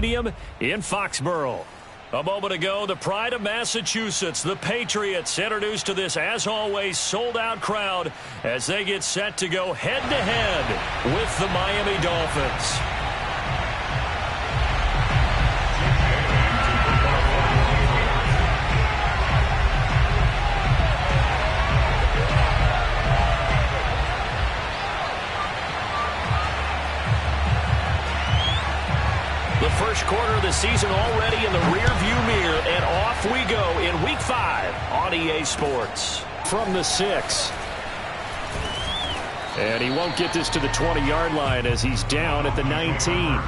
Stadium in Foxborough. A moment ago, the pride of Massachusetts, the Patriots, introduced to this, as always, sold-out crowd as they get set to go head-to-head with the Miami Dolphins. The first quarter of the season already in the rearview mirror, and off we go in Week 5 on EA Sports. From the 6. And he won't get this to the 20-yard line as he's down at the 19.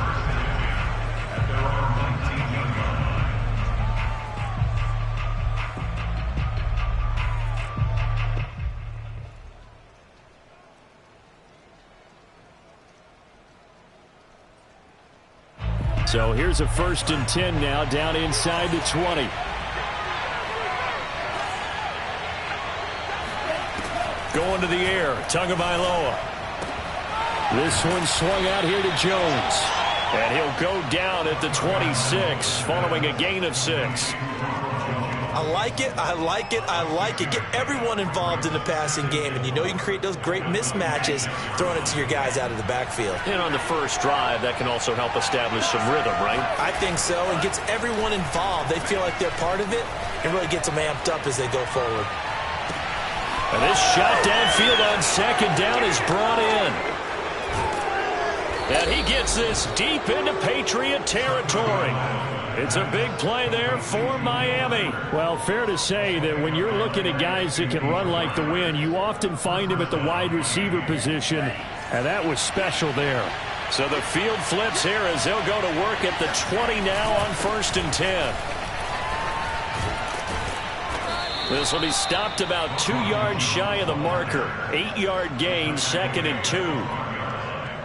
So here's a 1st and 10 now, down inside the 20. Going to the air, Tagovailoa. This one swung out here to Jones. And he'll go down at the 26 following a gain of 6. I like it, I like it, I like it. Get everyone involved in the passing game, and you know you can create those great mismatches throwing it to your guys out of the backfield. And on the first drive, that can also help establish some rhythm, right? I think so, and gets everyone involved. They feel like they're part of it, and really gets them amped up as they go forward. And this shot downfield on 2nd down is brought in. And he gets this deep into Patriot territory. It's a big play there for Miami. Well, fair to say that when you're looking at guys that can run like the wind, you often find him at the wide receiver position, and that was special there. So the field flips here as they'll go to work at the 20 now on 1st and 10. This will be stopped about 2 yards shy of the marker. 8-yard gain, 2nd and 2.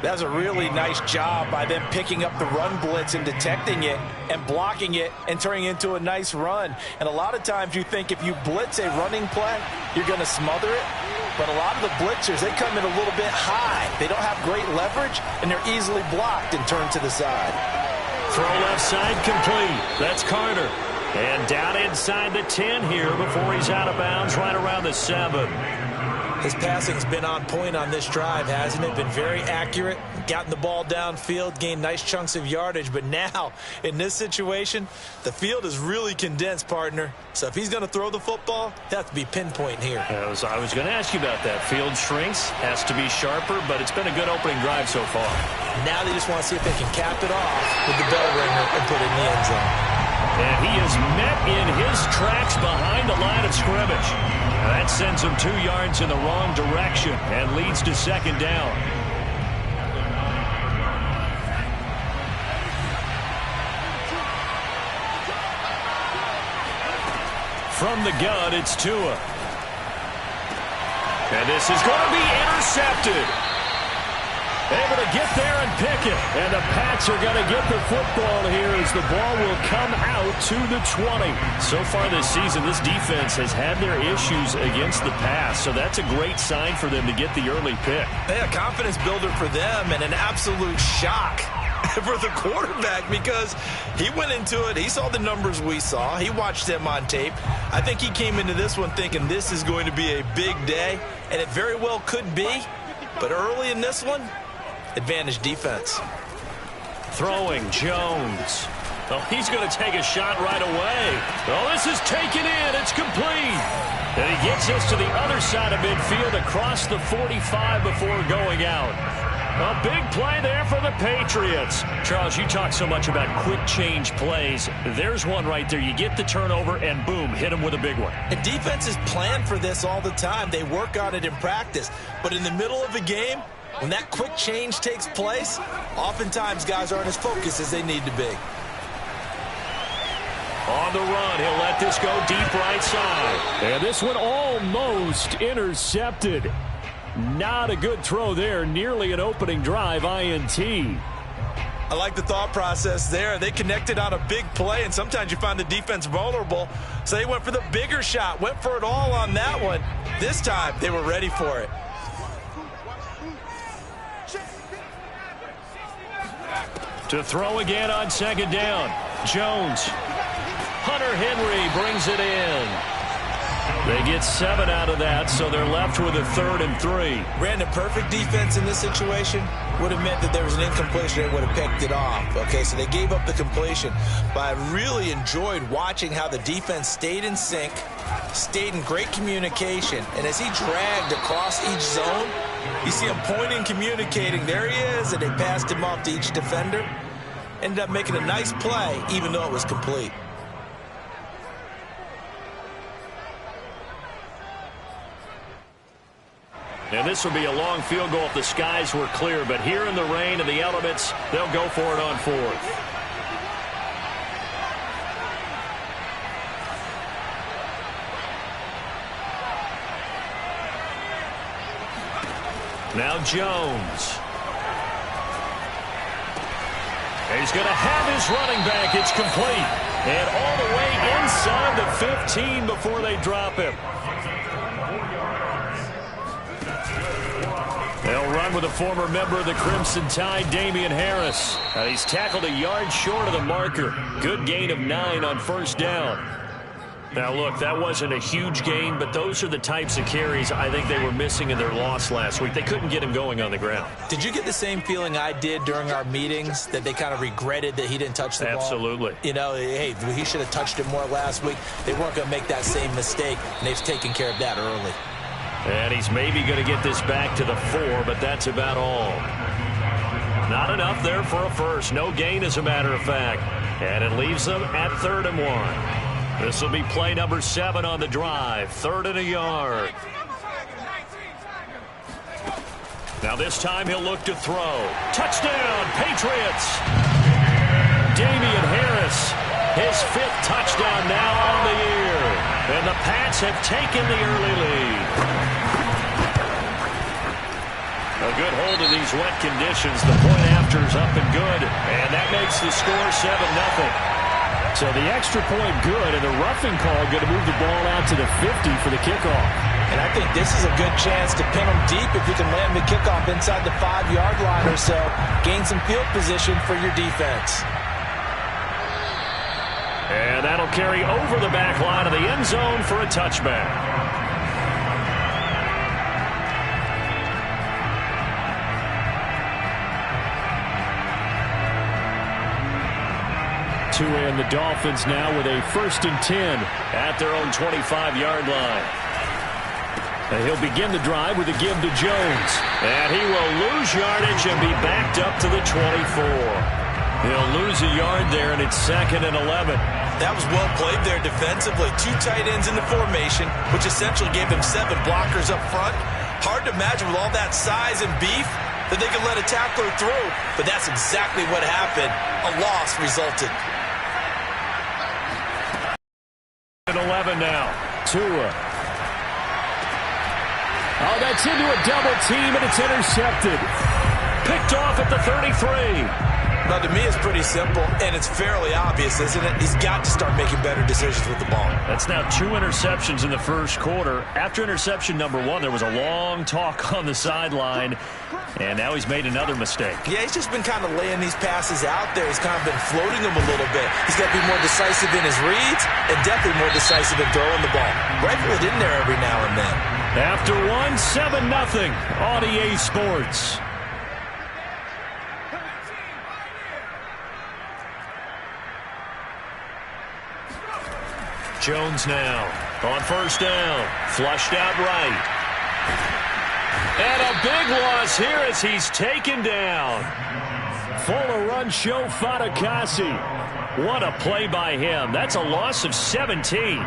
That's a really nice job by them picking up the run blitz and detecting it and blocking it and turning it into a nice run. And a lot of times you think if you blitz a running play, you're going to smother it. But a lot of the blitzers, they come in a little bit high. They don't have great leverage, and they're easily blocked and turned to the side. Throw left side complete. That's Carter. And down inside the 10 here before he's out of bounds right around the 7. His passing's been on point on this drive, hasn't it? Been very accurate, gotten the ball downfield, gained nice chunks of yardage. But now, in this situation, the field is really condensed, partner. So if he's going to throw the football, it has to be pinpoint here. I was going to ask you about that. Field shrinks, has to be sharper, but it's been a good opening drive so far. Now they just want to see if they can cap it off with the bell ringer and put it in the end zone. And he is met in his tracks behind the line of scrimmage. That sends him 2 yards in the wrong direction and leads to 2nd down. From the gun, it's Tua. And this is going to be intercepted. Able to get there and pick it. And the Pats are going to get the football here as the ball will come out to the 20. So far this season, this defense has had their issues against the pass. So that's a great sign for them to get the early pick. Yeah, confidence builder for them and an absolute shock for the quarterback because he went into it. He saw the numbers we saw. He watched them on tape. I think he came into this one thinking this is going to be a big day, and it very well could be. But early in this one, advantage defense. Throwing Jones. Oh, he's going to take a shot right away. Oh, this is taken in. It's complete. And he gets us to the other side of midfield across the 45 before going out. A big play there for the Patriots. Charles, you talk so much about quick change plays. There's one right there. You get the turnover and boom, hit him with a big one. And defenses plan for this all the time. They work on it in practice. But in the middle of a game, when that quick change takes place, oftentimes guys aren't as focused as they need to be. On the run, he'll let this go deep right side. And this one almost intercepted. Not a good throw there. Nearly an opening drive INT. I like the thought process there. They connected on a big play, and sometimes you find the defense vulnerable. So they went for the bigger shot, went for it all on that one. This time, they were ready for it. To throw again on second down. Jones. Hunter Henry brings it in. They get 7 out of that, so they're left with a 3rd and 3. Ran the perfect defense in this situation. Would have meant that there was an incompletion. They would have picked it off. Okay, so they gave up the completion. But I really enjoyed watching how the defense stayed in sync, stayed in great communication. And as he dragged across each zone, you see him pointing, communicating. There he is, and they passed him off to each defender. Ended up making a nice play, even though it was complete. And this will be a long field goal if the skies were clear. But here in the rain and the elements, they'll go for it on 4th. Now Jones. He's going to have his running back. It's complete. And all the way inside the 15 before they drop him. They'll run with a former member of the Crimson Tide, Damian Harris. He's tackled a yard short of the marker. Good gain of 9 on first down. Now, look, that wasn't a huge gain, but those are the types of carries I think they were missing in their loss last week. They couldn't get him going on the ground. Did you get the same feeling I did during our meetings, that they kind of regretted that he didn't touch the ball? Absolutely. You know, hey, he should have touched it more last week. They weren't going to make that same mistake, and they've taken care of that early. And he's maybe going to get this back to the 4, but that's about all. Not enough there for a first. No gain, as a matter of fact. And it leaves them at 3rd and 1. This will be play number 7 on the drive. 3rd and a yard. Now this time he'll look to throw. Touchdown, Patriots! Damian Harris, his 5th touchdown now on the year. And the Pats have taken the early lead. A good hold of these wet conditions. The point after is up and good. And that makes the score 7-0. So the extra point good, and the roughing call going to move the ball out to the 50 for the kickoff. And I think this is a good chance to pin them deep if you can land the kickoff inside the 5-yard line or so. Gain some field position for your defense. And that'll carry over the back line of the end zone for a touchback. And the Dolphins now with a 1st and 10 at their own 25-yard line. And he'll begin the drive with a give to Jones. And he will lose yardage and be backed up to the 24. He'll lose a yard there, and it's 2nd and 11. That was well played there defensively. 2 tight ends in the formation, which essentially gave them 7 blockers up front. Hard to imagine with all that size and beef that they could let a tackler through. But that's exactly what happened. A loss resulted. 11 now. Tua. Oh, that's into a double team, and it's intercepted. Picked off at the 33. Now, to me, it's pretty simple, and it's fairly obvious, isn't it? He's got to start making better decisions with the ball. That's now 2 interceptions in the first quarter. After interception number 1, there was a long talk on the sideline, and now he's made another mistake. Yeah, he's just been kind of laying these passes out there. He's kind of been floating them a little bit. He's got to be more decisive in his reads and definitely more decisive in throwing the ball. Rifle it in there every now and then. After 7-0 on EA Sports. Jones now on first down. Flushed out right. And a big loss here as he's taken down. Fuller run show Fatukasi. What a play by him. That's a loss of 17.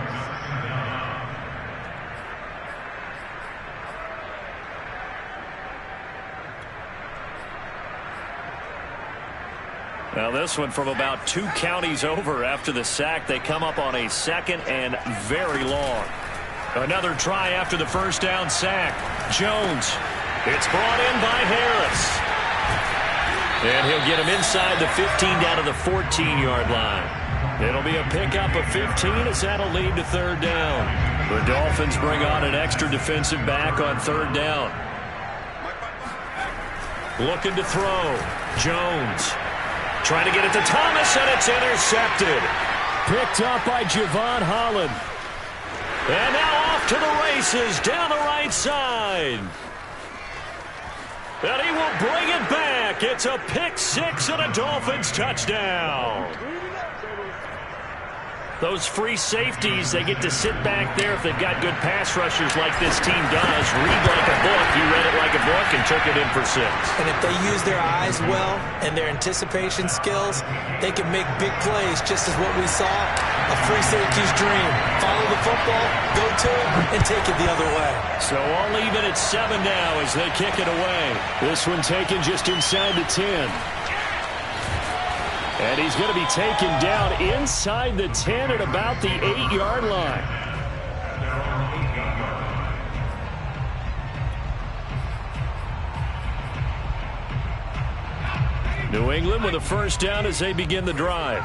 Now this one from about 2 counties over after the sack. They come up on a 2nd and very long. Another try after the first down sack. Jones. It's brought in by Harris. And he'll get him inside the 15 down to the 14-yard line. It'll be a pickup of 15 as that'll lead to 3rd down. The Dolphins bring on an extra defensive back on 3rd down. Looking to throw. Jones. Trying to get it to Thomas, and it's intercepted. Picked up by Javon Holland. And now off to the races down the right side. And he will bring it back. It's a pick six and a Dolphins touchdown. Those free safeties, they get to sit back there if they've got good pass rushers like this team does. Read like a book. He read it like a book and took it in for 6. And if they use their eyes well and their anticipation skills, they can make big plays, just as what we saw. A free safety's dream. Follow the football, go to it, and take it the other way. So all even at 7 now as they kick it away. This one taken just inside the 10. And he's going to be taken down inside the 10 at about the 8-yard line. New England with a first down as they begin the drive.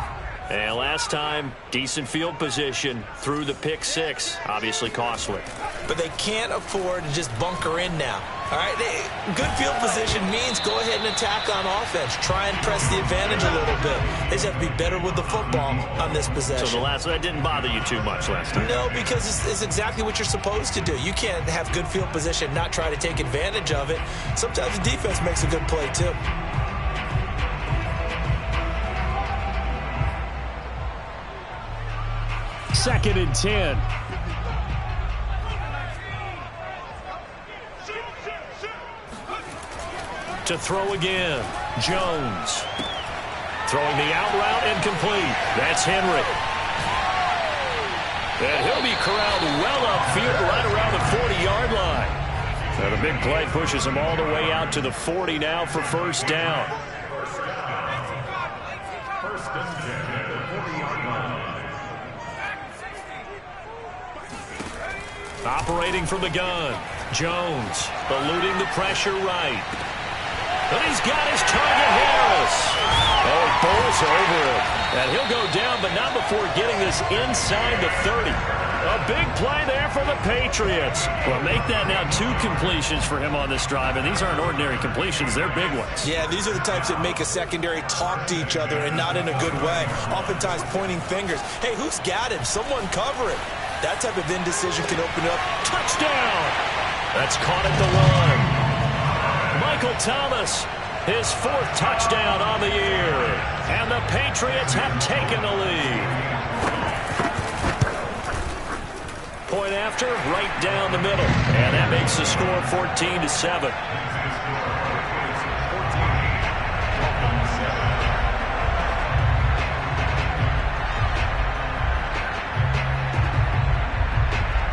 And last time, decent field position through the pick 6. Obviously costly. But they can't afford to just bunker in now. All right, good field position means go ahead and attack on offense. Try and press the advantage a little bit. They just have to be better with the football on this possession. So that didn't bother you too much last time? No, because it's exactly what you're supposed to do. You can't have good field position, not try to take advantage of it. Sometimes the defense makes a good play, too. Second and 10. To throw again. Jones. Throwing the out route incomplete. That's Henry. And he'll be corralled well upfield right around the 40-yard line. And a big play pushes him all the way out to the 40 now for first down. Operating from the gun. Jones eluding the pressure right. But he's got his target, Harris. Oh, he bowls over it. And he'll go down, but not before getting this inside the 30. A big play there for the Patriots. Well, make that now 2 completions for him on this drive, and these aren't ordinary completions. They're big ones. Yeah, these are the types that make a secondary talk to each other and not in a good way. Oftentimes pointing fingers. Hey, who's got him? Someone cover it. That type of indecision can open up. Touchdown! That's caught at the 1. Michael Thomas, his 4th touchdown on the year. And the Patriots have taken the lead. Point after, right down the middle. And that makes the score 14-7.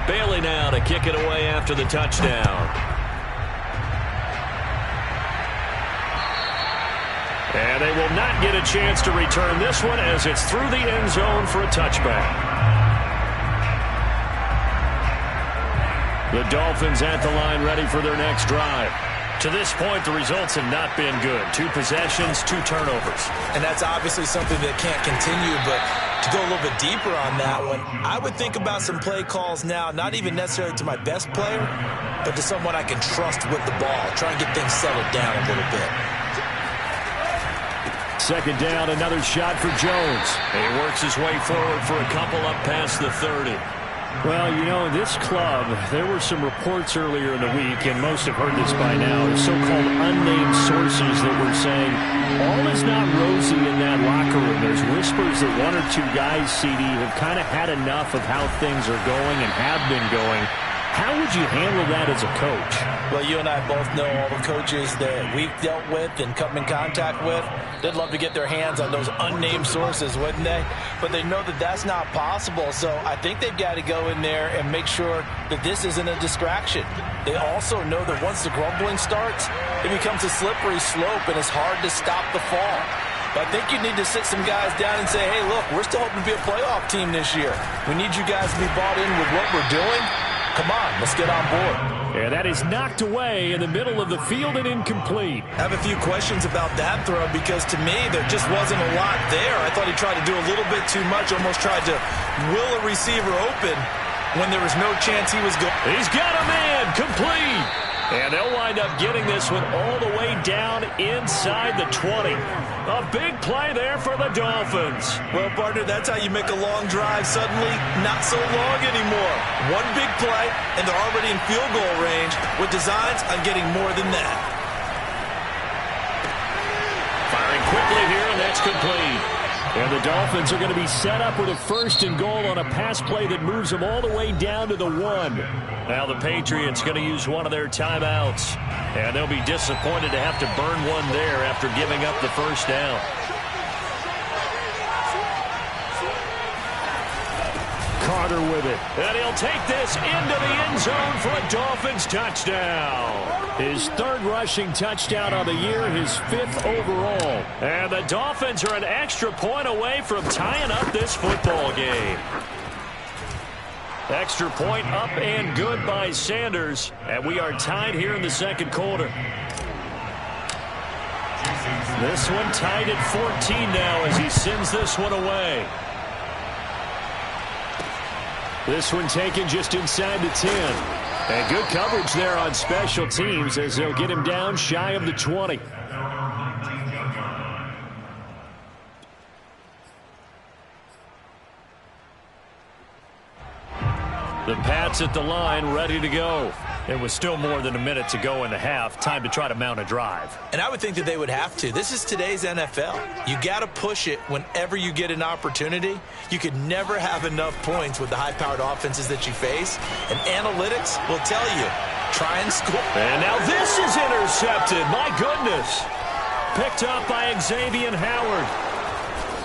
Bailey now to kick it away after the touchdown. And they will not get a chance to return this one as it's through the end zone for a touchback. The Dolphins at the line ready for their next drive. To this point, the results have not been good. 2 possessions, 2 turnovers. And that's obviously something that can't continue, but to go a little bit deeper on that one, I would think about some play calls now, not even necessarily to my best player, but to someone I can trust with the ball. Try and get things settled down a little bit. Second down, another shot for Jones. And he works his way forward for a couple up past the 30. Well, you know, in this club, there were some reports earlier in the week, and most have heard this by now, so-called unnamed sources that were saying all is not rosy in that locker room. There's whispers that 1 or 2 guys, CD, have kind of had enough of how things are going and have been going. How would you handle that as a coach? Well, you and I both know all the coaches that we've dealt with and come in contact with. They'd love to get their hands on those unnamed sources, wouldn't they? But they know that that's not possible, so I think they've got to go in there and make sure that this isn't a distraction. They also know that once the grumbling starts, it becomes a slippery slope, and it's hard to stop the fall. But I think you need to sit some guys down and say, hey, look, we're still hoping to be a playoff team this year. We need you guys to be bought in with what we're doing. Come on, let's get on board. And that is knocked away in the middle of the field and incomplete. I have a few questions about that throw because to me there just wasn't a lot there. I thought he tried to do a little bit too much, almost tried to will a receiver open when there was no chance he was going. He's got a man, complete. And they'll wind up getting this one all the way down inside the 20. A big play there for the Dolphins. Well, partner, that's how you make a long drive suddenly not so long anymore. One big play, and they're already in field goal range with designs on getting more than that. Firing quickly here, and that's complete. And the Dolphins are going to be set up with a 1st and goal on a pass play that moves them all the way down to the 1. Now the Patriots going to use one of their timeouts. And they'll be disappointed to have to burn one there after giving up the 1st down. Carter with it. And he'll take this into the end zone for a Dolphins touchdown. His 3rd rushing touchdown on the year, his 5th overall. And the Dolphins are an extra point away from tying up this football game. Extra point up and good by Sanders. And we are tied here in the 2nd quarter. This one tied at 14 now as he sends this one away. This one taken just inside the 10. And good coverage there on special teams as they'll get him down shy of the 20. The Pats at the line, ready to go. There was still more than a minute to go in the half. Time to try to mount a drive. And I would think that they would have to. This is today's NFL. You got to push it whenever you get an opportunity. You could never have enough points with the high-powered offenses that you face. And analytics will tell you, try and score. And now this is intercepted. My goodness. Picked up by Xavier Howard.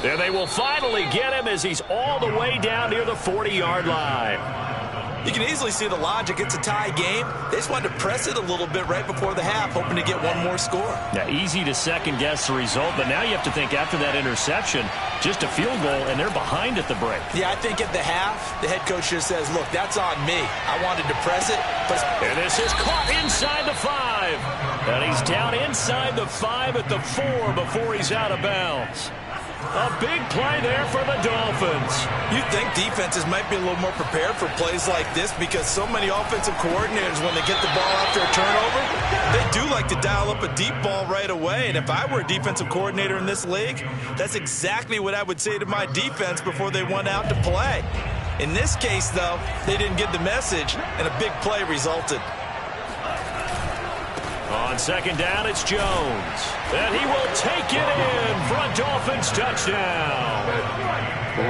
And they will finally get him as he's all the way down near the 40-yard line. You can easily see the logic. It's a tie game. They just wanted to press it a little bit right before the half, hoping to get one more score. Yeah, easy to second-guess the result, but now you have to think after that interception, just a field goal, and they're behind at the break. Yeah, I think at the half, the head coach just says, look, that's on me. I wanted to press it. But and this is caught inside the 5. And he's down inside the 5 at the 4 before he's out of bounds. A big play there for the Dolphins. You'd think defenses might be a little more prepared for plays like this because so many offensive coordinators, when they get the ball after a turnover, they do like to dial up a deep ball right away. And if I were a defensive coordinator in this league, that's exactly what I would say to my defense before they went out to play. In this case, though, they didn't get the message, and a big play resulted. On 2nd down, it's Jones. And he will take it in for a Dolphins touchdown.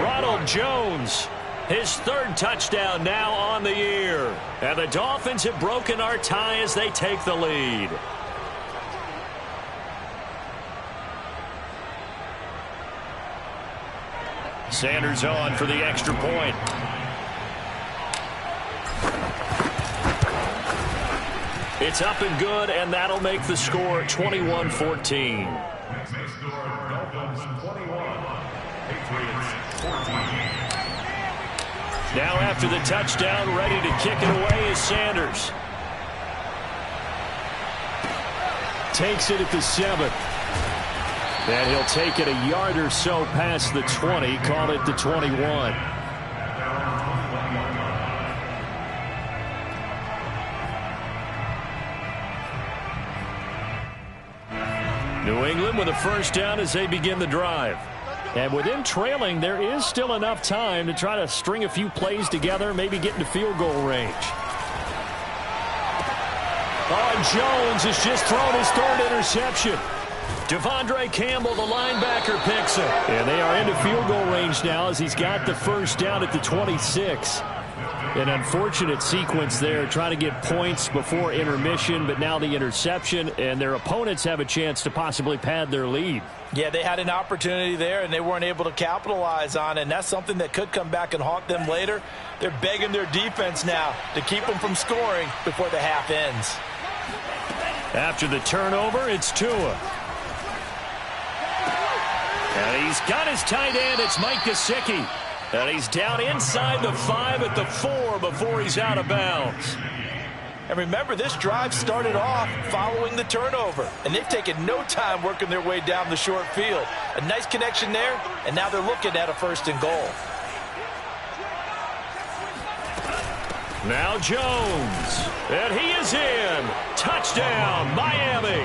Ronald Jones, his 3rd touchdown now on the year. And the Dolphins have broken our tie as they take the lead. Sanders on for the extra point. It's up and good, and that'll make the score 21-14. Now after the touchdown, ready to kick it away is Sanders. Takes it at the 7. And he'll take it a yard or so past the 20, call it the 21. New England with a 1st down as they begin the drive. And with them trailing, there is still enough time to try to string a few plays together, maybe get into field goal range. Oh, and Jones has just thrown his 3rd interception. Devondre Campbell, the linebacker, picks it. And they are into field goal range now as he's got the 1st down at the 26. An unfortunate sequence there, trying to get points before intermission, but now the interception, and their opponents have a chance to possibly pad their lead. Yeah, they had an opportunity there, and they weren't able to capitalize on it, and that's something that could come back and haunt them later. They're begging their defense now to keep them from scoring before the half ends. After the turnover, it's Tua. And he's got his tight end. It's Mike Gesicki. And he's down inside the 5 at the 4 before he's out of bounds. And remember, this drive started off following the turnover. And they've taken no time working their way down the short field. A nice connection there, and now they're looking at a 1st and goal. Now Jones. And he is in. Touchdown, Miami.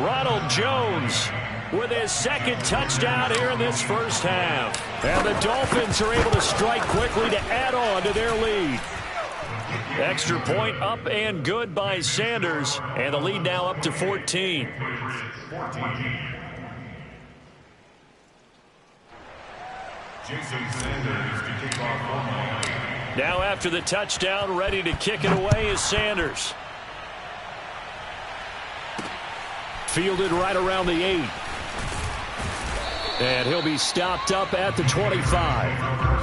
Ronald Jones with his second touchdown here in this first half. And the Dolphins are able to strike quickly to add on to their lead. Extra point up and good by Sanders. And the lead now up to 14. Now after the touchdown, ready to kick it away is Sanders. Fielded right around the 8. And he'll be stopped up at the 25.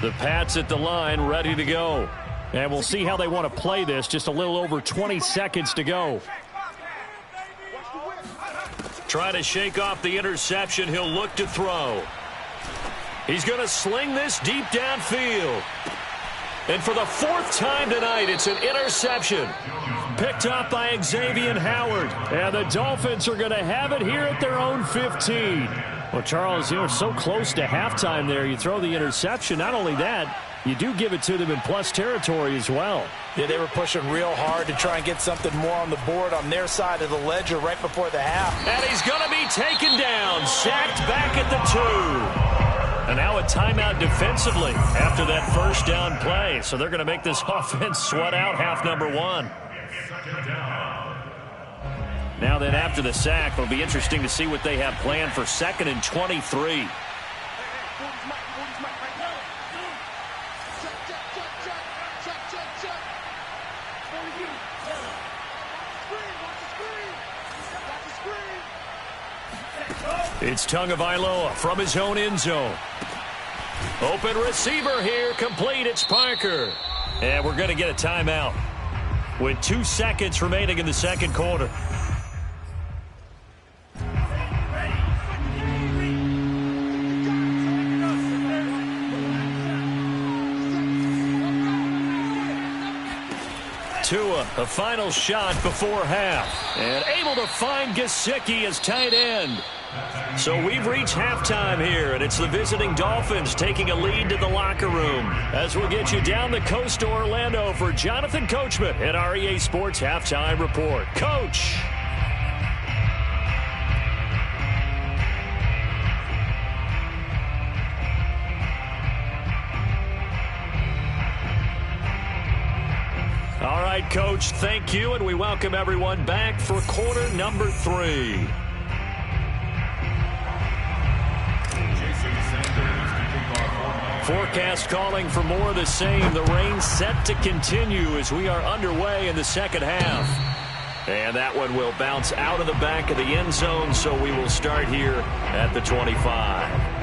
The Pats at the line, ready to go. And we'll see how they want to play this. Just a little over 20 seconds to go. Trying to shake off the interception. He'll look to throw. He's going to sling this deep downfield. And for the fourth time tonight, it's an interception. Picked up by Xavier Howard. And the Dolphins are going to have it here at their own 15. Well, Charles, you know, so close to halftime there. You throw the interception. Not only that, you do give it to them in plus territory as well. Yeah, they were pushing real hard to try and get something more on the board on their side of the ledger right before the half. And he's going to be taken down, sacked back at the 2. And now a timeout defensively after that first down play. So they're going to make this offense sweat out half number 1. Now then, after the sack, it'll be interesting to see what they have planned for 2nd and 23. It's Tagovailoa from his own end zone. Open receiver here, complete. It's Parker. And we're going to get a timeout with 2 seconds remaining in the second quarter. Tua, a final shot before half. And able to find Gesicki as tight end. So we've reached halftime here, and it's the visiting Dolphins taking a lead to the locker room. As we'll get you down the coast to Orlando for Jonathan Coachman at our EA Sports Halftime Report. Coach. All right, Coach, thank you, and we welcome everyone back for quarter number 3. Forecast calling for more of the same. The rain set to continue as we are underway in the second half. And that one will bounce out of the back of the end zone, so we will start here at the 25.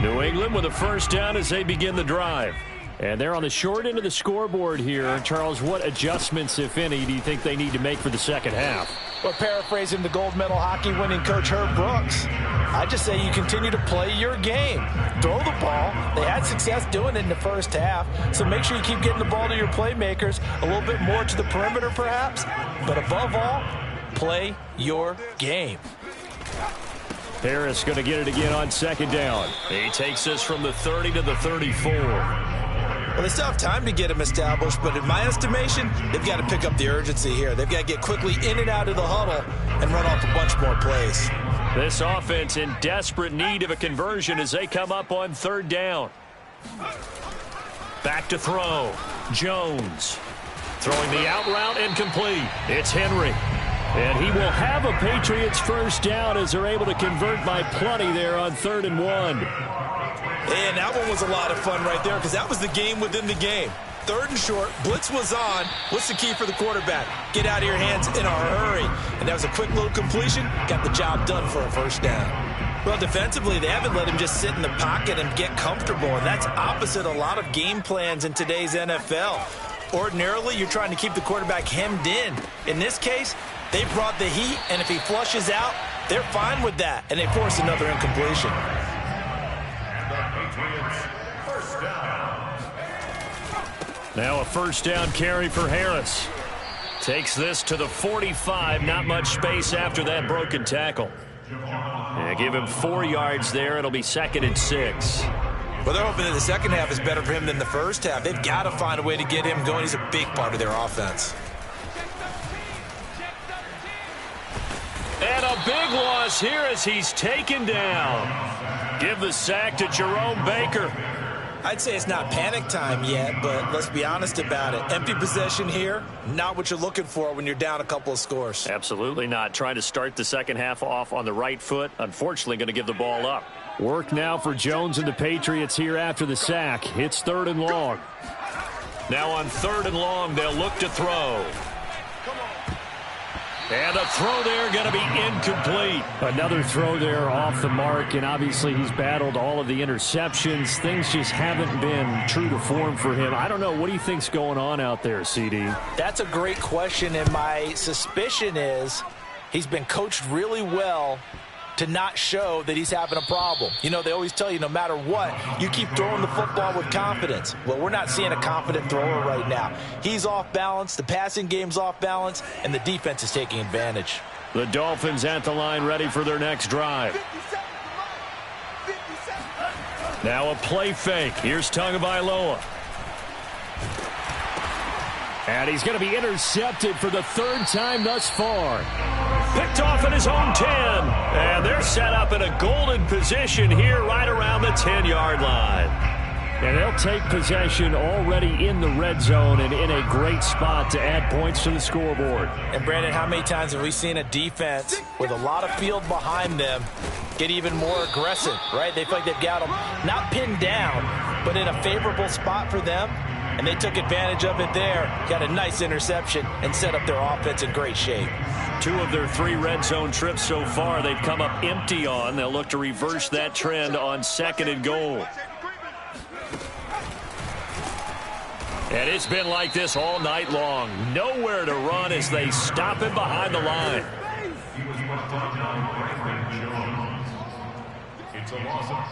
New England with a first down as they begin the drive. And they're on the short end of the scoreboard here. Charles, what adjustments, if any, do you think they need to make for the second half? Well, paraphrasing the gold medal hockey winning coach Herb Brooks, I just say you continue to play your game. Throw the ball. They had success doing it in the first half, so make sure you keep getting the ball to your playmakers, a little bit more to the perimeter perhaps, but above all, play your game. Harris going to get it again on second down. He takes us from the 30 to the 34. Well, they still have time to get him established, but in my estimation, they've got to pick up the urgency here. They've got to get quickly in and out of the huddle and run off a bunch more plays. This offense in desperate need of a conversion as they come up on third down. Back to throw. Jones throwing the out route incomplete. It's Henry. And he will have a Patriots first down as they're able to convert by plenty there on 3rd and 1. And that one was a lot of fun right there because that was the game within the game. 3rd and short, blitz was on. What's the key for the quarterback? Get out of your hands in a hurry. And that was a quick little completion. Got the job done for a first down. Well, defensively, they haven't let him just sit in the pocket and get comfortable. And that's opposite a lot of game plans in today's NFL. Ordinarily, you're trying to keep the quarterback hemmed in. In this case, they brought the heat, and if he flushes out, they're fine with that. And they force another incompletion. Now a first down carry for Harris. Takes this to the 45. Not much space after that broken tackle. Yeah, give him 4 yards there. It'll be 2nd and 6. Well, they're hoping that the second half is better for him than the first half. They've got to find a way to get him going. He's a big part of their offense. And a big loss here as he's taken down. Give the sack to Jerome Baker. I'd say it's not panic time yet, but let's be honest about it. Empty possession here, not what you're looking for when you're down a couple of scores. Absolutely not. Trying to start the second half off on the right foot. Unfortunately, going to give the ball up. Work now for Jones and the Patriots here after the sack. It's 3rd and long. Now on 3rd and long, they'll look to throw. And a throw there going to be incomplete. Another throw there off the mark, and obviously he's battled all of the interceptions. Things just haven't been true to form for him. I don't know. What do you think's going on out there, CD? That's a great question, and my suspicion is he's been coached really well to not show that he's having a problem. You know, they always tell you no matter what, you keep throwing the football with confidence. Well, we're not seeing a confident thrower right now. He's off balance, the passing game's off balance, and the defense is taking advantage. The Dolphins at the line ready for their next drive. Now a play fake. Here's Tagovailoa. And he's going to be intercepted for the 3rd time thus far. Picked off at his own 10. And they're set up in a golden position here right around the 10-yard line. And they'll take possession already in the red zone and in a great spot to add points to the scoreboard. And, Brandon, how many times have we seen a defense with a lot of field behind them get even more aggressive, right? They feel like they've got them not pinned down, but in a favorable spot for them. And they took advantage of it there, got a nice interception, and set up their offense in great shape. 2 of their 3 red zone trips so far they've come up empty on. They'll look to reverse that trend on 2nd and goal. And it's been like this all night long. Nowhere to run as they stop him behind the line. It's a loss of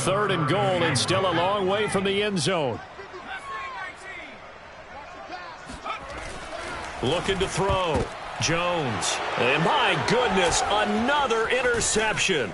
4. 3rd and goal and still a long way from the end zone. Looking to throw. Jones. And my goodness, another interception.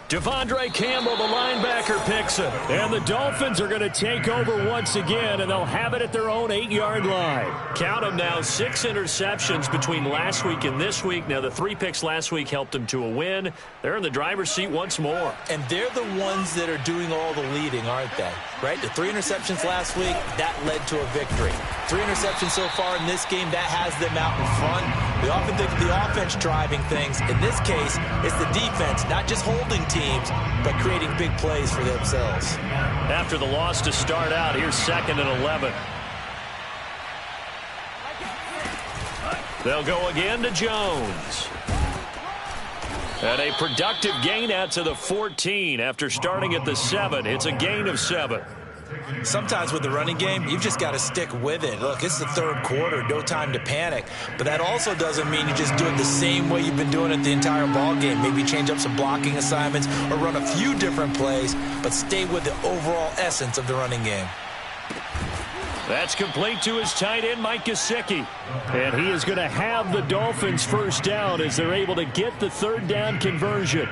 Devondre Campbell, the linebacker, picks it. And the Dolphins are going to take over once again, and they'll have it at their own 8-yard line. Count them now, 6 interceptions between last week and this week. Now, the 3 picks last week helped them to a win. They're in the driver's seat once more. And they're the ones that are doing all the leading, aren't they? Right? The 3 interceptions last week, that led to a victory. 3 interceptions so far in this game, that has them out in front. We often think of the offense driving things. In this case, it's the defense, not just holding teams, but creating big plays for themselves. After the loss to start out, here's 2nd and 11. They'll go again to Jones. And a productive gain out to the 14 after starting at the 7. It's a gain of 7. Sometimes with the running game, you've just got to stick with it. Look, it's the 3rd quarter, no time to panic. But that also doesn't mean you just do it the same way you've been doing it the entire ball game. Maybe change up some blocking assignments or run a few different plays, but stay with the overall essence of the running game. That's complete to his tight end, Mike Gesicki. And he is going to have the Dolphins first down as they're able to get the 3rd down conversion.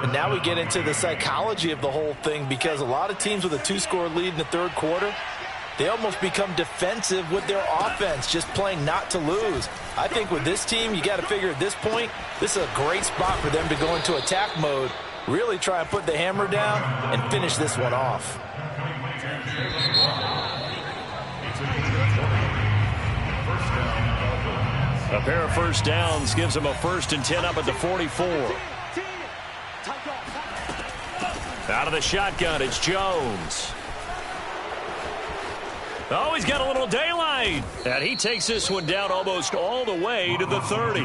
And now we get into the psychology of the whole thing, because a lot of teams with a 2-score lead in the 3rd quarter, they almost become defensive with their offense, just playing not to lose. I think with this team, you got to figure at this point, this is a great spot for them to go into attack mode, really try and put the hammer down and finish this one off. A pair of first downs gives them a 1st and 10 up at the 44. Out of the shotgun, it's Jones. Oh, he's got a little daylight. And he takes this one down almost all the way to the 30.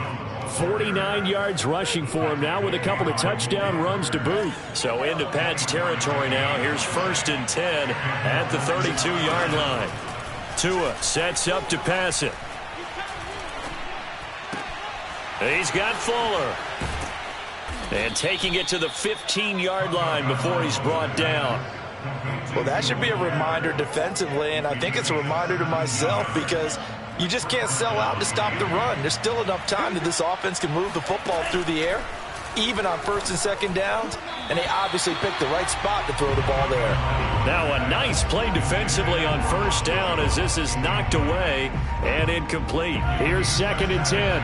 49 yards rushing for him now with a couple of touchdown runs to boot. So into Pat's territory now. Here's 1st and 10 at the 32-yard line. Tua sets up to pass it. He's got Fuller. And taking it to the 15-yard line before he's brought down. Well, that should be a reminder defensively, and I think it's a reminder to myself because you just can't sell out to stop the run. There's still enough time that this offense can move the football through the air, even on first and second downs, and they obviously picked the right spot to throw the ball there. Now a nice play defensively on first down as this is knocked away and incomplete. Here's 2nd and 10.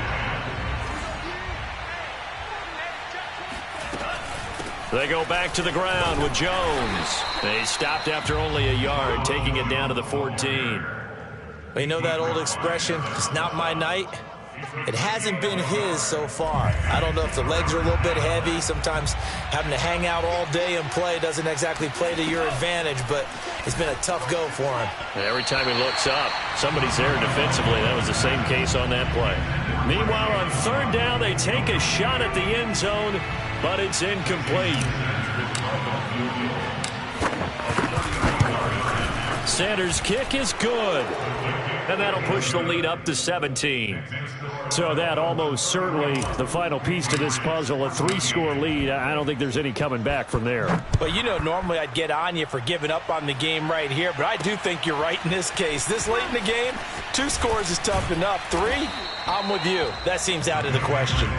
They go back to the ground with Jones. They stopped after only a yard, taking it down to the 14. Well, you know that old expression, it's not my night? It hasn't been his so far. I don't know if the legs are a little bit heavy. Sometimes having to hang out all day and play doesn't exactly play to your advantage, but it's been a tough go for him. Every time he looks up, somebody's there defensively. That was the same case on that play. Meanwhile, on 3rd down, they take a shot at the end zone, but it's incomplete. Sanders' kick is good. And that'll push the lead up to 17. So that almost certainly the final piece to this puzzle, a 3-score lead. I don't think there's any coming back from there. Well, you know, normally I'd get on you for giving up on the game right here, but I do think you're right in this case. This late in the game, 2 scores is tough enough. 3, I'm with you. That seems out of the question.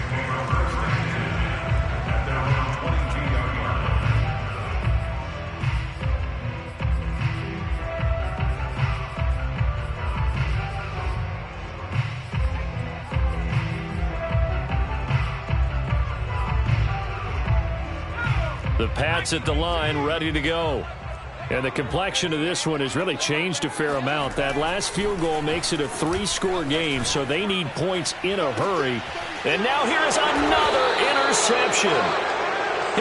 The Pats at the line, ready to go. And the complexion of this one has really changed a fair amount. That last field goal makes it a 3-score game, so they need points in a hurry. And now here's another interception.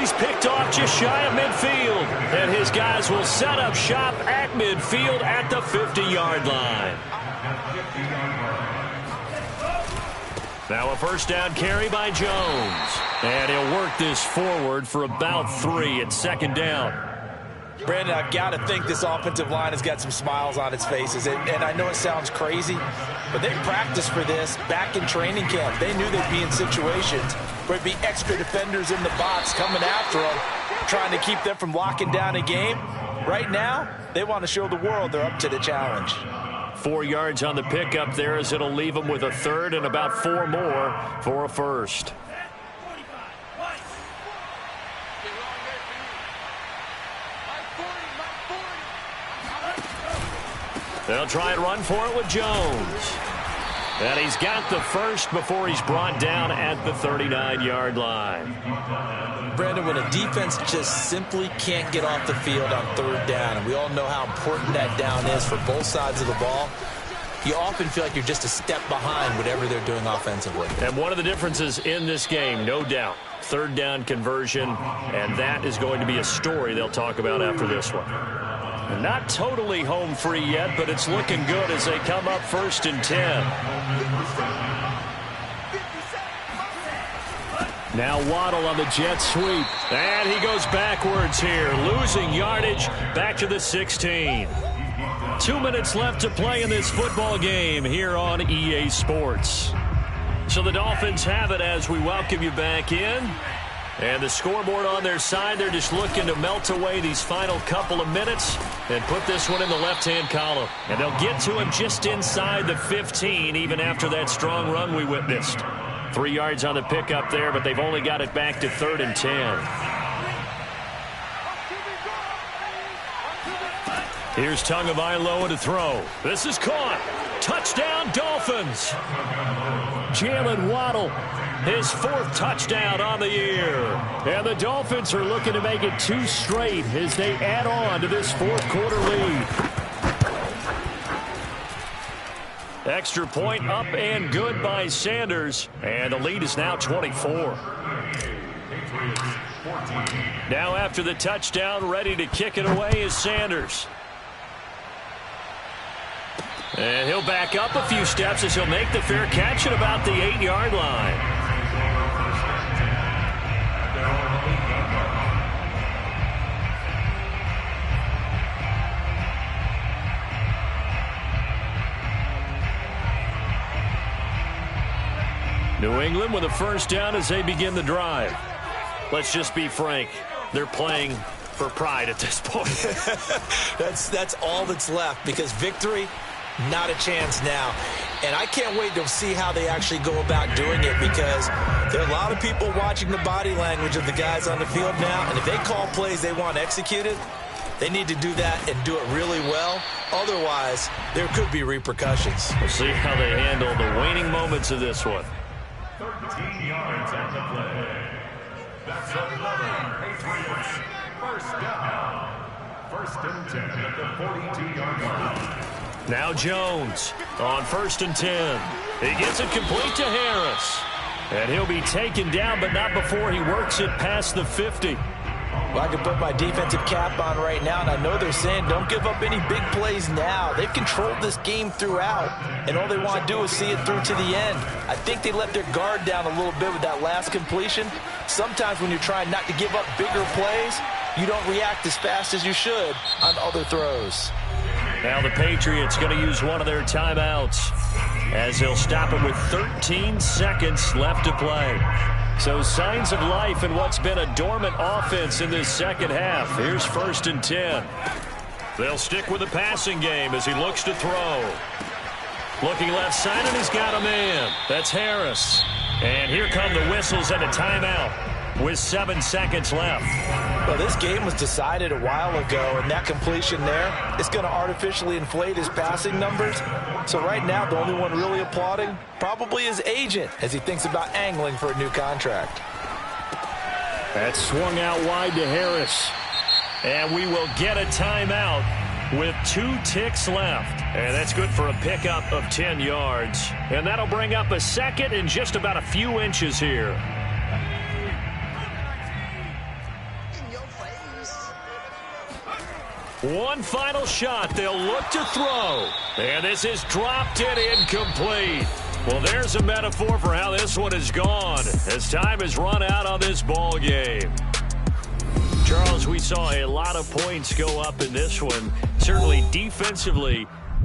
He's picked off just shy of midfield. And his guys will set up shop at midfield at the 50-yard line. Now a first down carry by Jones. And he'll work this forward for about 3 at 2nd down. Brandon, I've got to think this offensive line has got some smiles on its faces. And I know it sounds crazy, but they practiced for this back in training camp. They knew they'd be in situations where it'd be extra defenders in the box coming after them, trying to keep them from locking down a game. Right now, they want to show the world they're up to the challenge. 4 yards on the pickup there as it'll leave them with a 3rd and about 4 more for a first. They'll try and run for it with Jones. And he's got the first before he's brought down at the 39-yard line. Brandon, when a defense just simply can't get off the field on 3rd down, and we all know how important that down is for both sides of the ball, you often feel like you're just a step behind whatever they're doing offensively. And one of the differences in this game, no doubt, 3rd down conversion, and that is going to be a story they'll talk about after this one. Not totally home free yet, but it's looking good as they come up 1st and 10. Now Waddle on the jet sweep. And he goes backwards here, losing yardage back to the 16. 2 minutes left to play in this football game here on EA Sports. So the Dolphins have it as we welcome you back in. And the scoreboard on their side, they're just looking to melt away these final couple of minutes and put this one in the left-hand column. And they'll get to him just inside the 15, even after that strong run we witnessed. 3 yards on the pickup there, but they've only got it back to 3rd and 10. Here's Tagovailoa to throw. This is caught. Touchdown, Dolphins. Jalen Waddle, his 4th touchdown on the year. And the Dolphins are looking to make it 2 straight as they add on to this 4th quarter lead. Extra point up and good by Sanders. And the lead is now 24. Now after the touchdown, ready to kick it away is Sanders. And he'll back up a few steps as he'll make the fair catch at about the 8-yard line. New England with a first down as they begin the drive. Let's just be frank. They're playing for pride at this point. That's all that's left, because victory, not a chance now. And I can't wait to see how they actually go about doing it, because there are a lot of people watching the body language of the guys on the field now, and if they call plays they want executed, they need to do that and do it really well. Otherwise, there could be repercussions. We'll see how they handle the waning moments of this one. 13 yards on the play. That's another Patriots. First down. First and 10 at the 42-yard line. Now Jones on 1st and 10. He gets it complete to Harris. And he'll be taken down, but not before he works it past the 50. Well, I can put my defensive cap on right now, and I know they're saying don't give up any big plays now. They've controlled this game throughout, and all they want to do is see it through to the end. I think they let their guard down a little bit with that last completion. Sometimes when you're trying not to give up bigger plays, you don't react as fast as you should on other throws. Now the Patriots going to use one of their timeouts as they'll stop it with 13 seconds left to play. So signs of life in what's been a dormant offense in this second half. Here's 1st and 10. They'll stick with the passing game as he looks to throw. Looking left side, and he's got a man. That's Harris. And here come the whistles and a timeout with 7 seconds left. Well, this game was decided a while ago, and that completion there is going to artificially inflate his passing numbers. So right now, the only one really applauding probably his agent as he thinks about angling for a new contract. That's swung out wide to Harris. And we will get a timeout with 2 ticks left. And that's good for a pickup of 10 yards. And that'll bring up a second in just about a few inches here. One final shot. They'll look to throw. And this is dropped and incomplete. Well, there's a metaphor for how this one is gone as time has run out on this ball game. Charles, we saw a lot of points go up in this one. Certainly defensively,